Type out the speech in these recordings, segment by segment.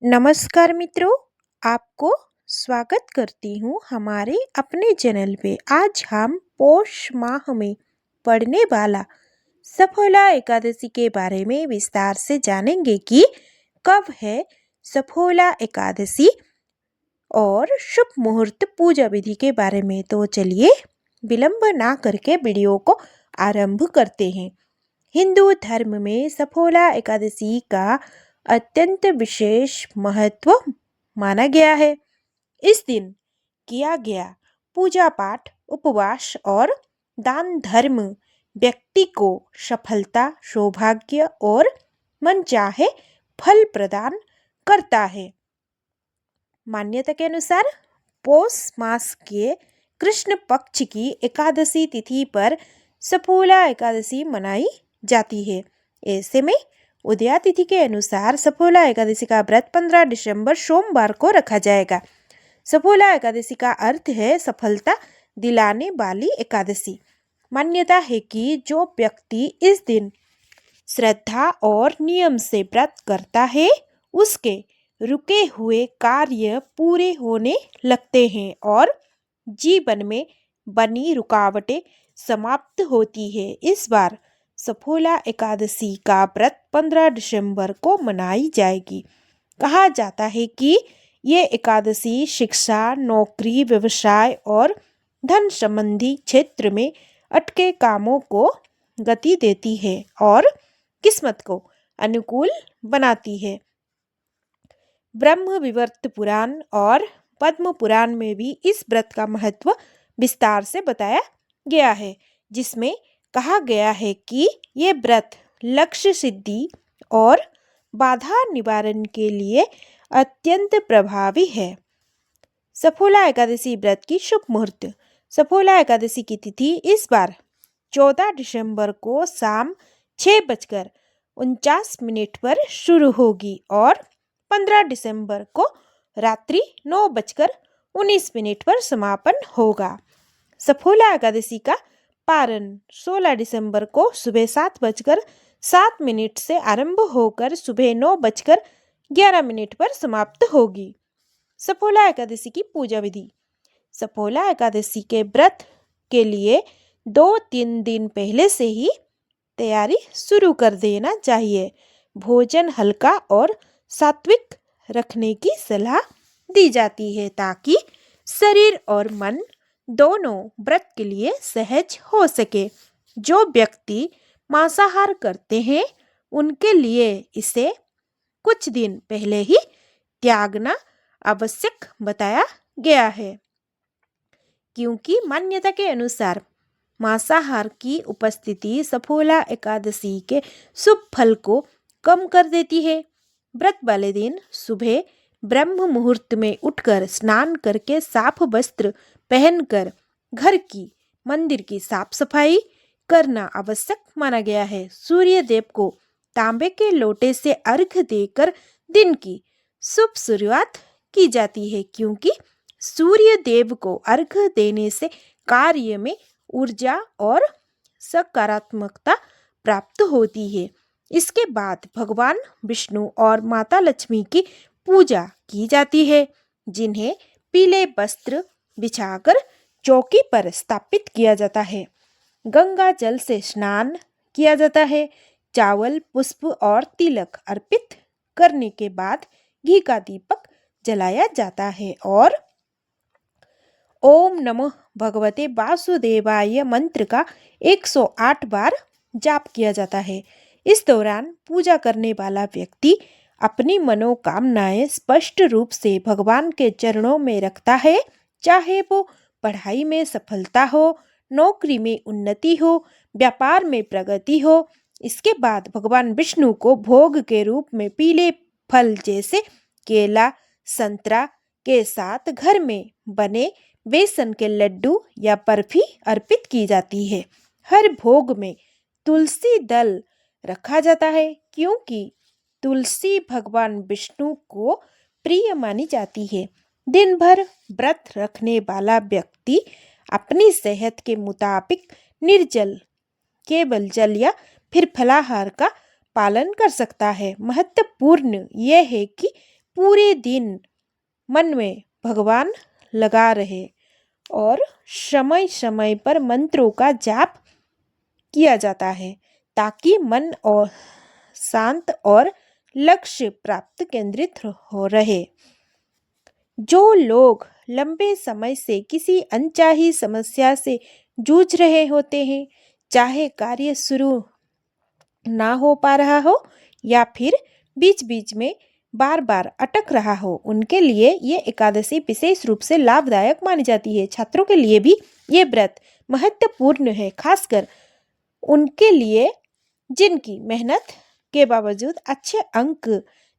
नमस्कार मित्रों, आपको स्वागत करती हूँ हमारे अपने चैनल पे। आज हम पौष माह में पड़ने वाला सफोला एकादशी के बारे में विस्तार से जानेंगे कि कब है सफोला एकादशी और शुभ मुहूर्त पूजा विधि के बारे में। तो चलिए विलंब ना करके वीडियो को आरंभ करते हैं। हिंदू धर्म में सफोला एकादशी का अत्यंत विशेष महत्व माना गया है। इस दिन किया गया पूजा पाठ, उपवास और दान धर्म व्यक्ति को सफलता, सौभाग्य और मनचाहे फल प्रदान करता है। मान्यता के अनुसार पौष मास के कृष्ण पक्ष की एकादशी तिथि पर सफोला एकादशी मनाई जाती है। ऐसे में उदया तिथि के अनुसार सफोला एकादशी का व्रत 15 दिसंबर सोमवार को रखा जाएगा। सफोला एकादशी का अर्थ है सफलता दिलाने वाली एकादशी। मान्यता है कि जो व्यक्ति इस दिन श्रद्धा और नियम से व्रत करता है, उसके रुके हुए कार्य पूरे होने लगते हैं और जीवन में बनी रुकावटें समाप्त होती है। इस बार सफोला एकादशी का व्रत 15 दिसंबर को मनाई जाएगी। कहा जाता है कि ये एकादशी शिक्षा, नौकरी, व्यवसाय और धन संबंधी क्षेत्र में अटके कामों को गति देती है और किस्मत को अनुकूल बनाती है। ब्रह्म विवर्त पुराण और पद्म पुराण में भी इस व्रत का महत्व विस्तार से बताया गया है, जिसमें कहा गया है कि ये व्रत लक्ष्य सिद्धि और बाधा निवारण के लिए अत्यंत प्रभावी है। सफोला एकादशी व्रत की शुभ मुहूर्त। सफोला एकादशी की तिथि इस बार 14 दिसंबर को शाम 6:49 पर शुरू होगी और 15 दिसंबर को रात्रि 9:19 पर समापन होगा। सफोला एकादशी का पारण 16 दिसंबर को सुबह 7:07 से आरंभ होकर सुबह 9:11 पर समाप्त होगी। सफोला एकादशी की पूजा विधि। सफोला एकादशी के व्रत के लिए 2-3 दिन पहले से ही तैयारी शुरू कर देना चाहिए। भोजन हल्का और सात्विक रखने की सलाह दी जाती है ताकि शरीर और मन दोनों व्रत के लिए सहज हो सके। जो व्यक्ति मांसाहार करते हैं, उनके लिए इसे कुछ दिन पहले ही त्यागना आवश्यक बताया गया है, क्योंकि मान्यता के अनुसार मांसाहार की उपस्थिति सफोला एकादशी के शुभ फल को कम कर देती है। व्रत वाले दिन सुबह ब्रह्म मुहूर्त में उठकर स्नान करके साफ वस्त्र पहनकर घर की, मंदिर की साफ सफाई करना आवश्यक माना गया है। सूर्य देव को तांबे के लोटे से अर्घ देकर दिन की शुभ शुरुआत की जाती है, क्योंकि सूर्य देव को अर्घ देने से कार्य में ऊर्जा और सकारात्मकता प्राप्त होती है। इसके बाद भगवान विष्णु और माता लक्ष्मी की पूजा की जाती है, जिन्हें पीले वस्त्र बिछाकर चौकी पर स्थापित किया जाता है। गंगा जल से स्नान किया जाता है। चावल, पुष्प और तिलक अर्पित करने के बाद घी का दीपक जलाया जाता है और ओम नमः भगवते वासुदेवाय मंत्र का 108 बार जाप किया जाता है। इस दौरान पूजा करने वाला व्यक्ति अपनी मनोकामनाएं स्पष्ट रूप से भगवान के चरणों में रखता है, चाहे वो पढ़ाई में सफलता हो, नौकरी में उन्नति हो, व्यापार में प्रगति हो। इसके बाद भगवान विष्णु को भोग के रूप में पीले फल जैसे केला, संतरा के साथ घर में बने बेसन के लड्डू या बर्फी अर्पित की जाती है। हर भोग में तुलसी दल रखा जाता है, क्योंकि तुलसी भगवान विष्णु को प्रिय मानी जाती है। दिन भर व्रत रखने वाला व्यक्ति अपनी सेहत के मुताबिक निर्जल, केवल जल या फिर फलाहार का पालन कर सकता है। महत्वपूर्ण यह है कि पूरे दिन मन में भगवान लगा रहे और समय समय पर मंत्रों का जाप किया जाता है ताकि मन और शांत और लक्ष्य प्राप्त केंद्रित हो रहे। जो लोग लंबे समय से किसी अनचाही समस्या से जूझ रहे होते हैं, चाहे कार्य शुरू ना हो पा रहा हो या फिर बीच बीच में बार बार अटक रहा हो, उनके लिए ये एकादशी विशेष रूप से लाभदायक मानी जाती है। छात्रों के लिए भी ये व्रत महत्वपूर्ण है, खासकर उनके लिए जिनकी मेहनत के बावजूद अच्छे अंक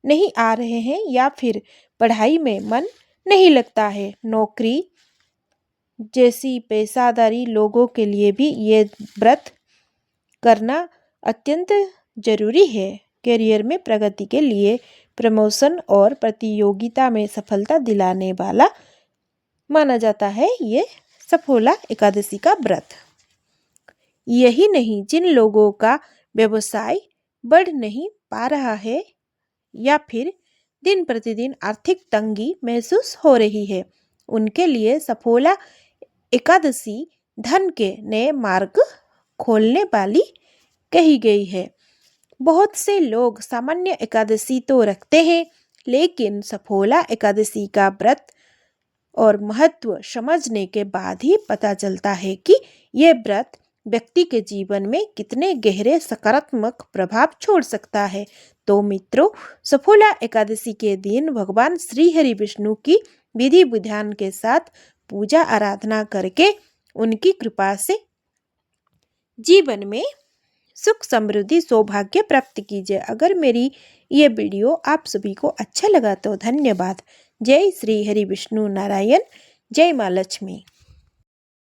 नहीं आ रहे हैं या फिर पढ़ाई में मन नहीं लगता है। नौकरी जैसी पेशादारी लोगों के लिए भी ये व्रत करना अत्यंत जरूरी है। करियर में प्रगति के लिए प्रमोशन और प्रतियोगिता में सफलता दिलाने वाला माना जाता है ये सफोला एकादशी का व्रत। यही नहीं, जिन लोगों का व्यवसाय बढ़ नहीं पा रहा है या फिर दिन प्रतिदिन आर्थिक तंगी महसूस हो रही है, उनके लिए सफोला एकादशी धन के नए मार्ग खोलने वाली कही गई है। बहुत से लोग सामान्य एकादशी तो रखते हैं, लेकिन सफोला एकादशी का व्रत और महत्व समझने के बाद ही पता चलता है कि यह व्रत व्यक्ति के जीवन में कितने गहरे सकारात्मक प्रभाव छोड़ सकता है। तो मित्रों, सफोला एकादशी के दिन भगवान श्री हरि विष्णु की विधि विधान के साथ पूजा आराधना करके उनकी कृपा से जीवन में सुख समृद्धि सौभाग्य प्राप्त कीजिए। अगर मेरी ये वीडियो आप सभी को अच्छा लगा तो धन्यवाद। जय श्री हरि विष्णु नारायण, जय माँ लक्ष्मी।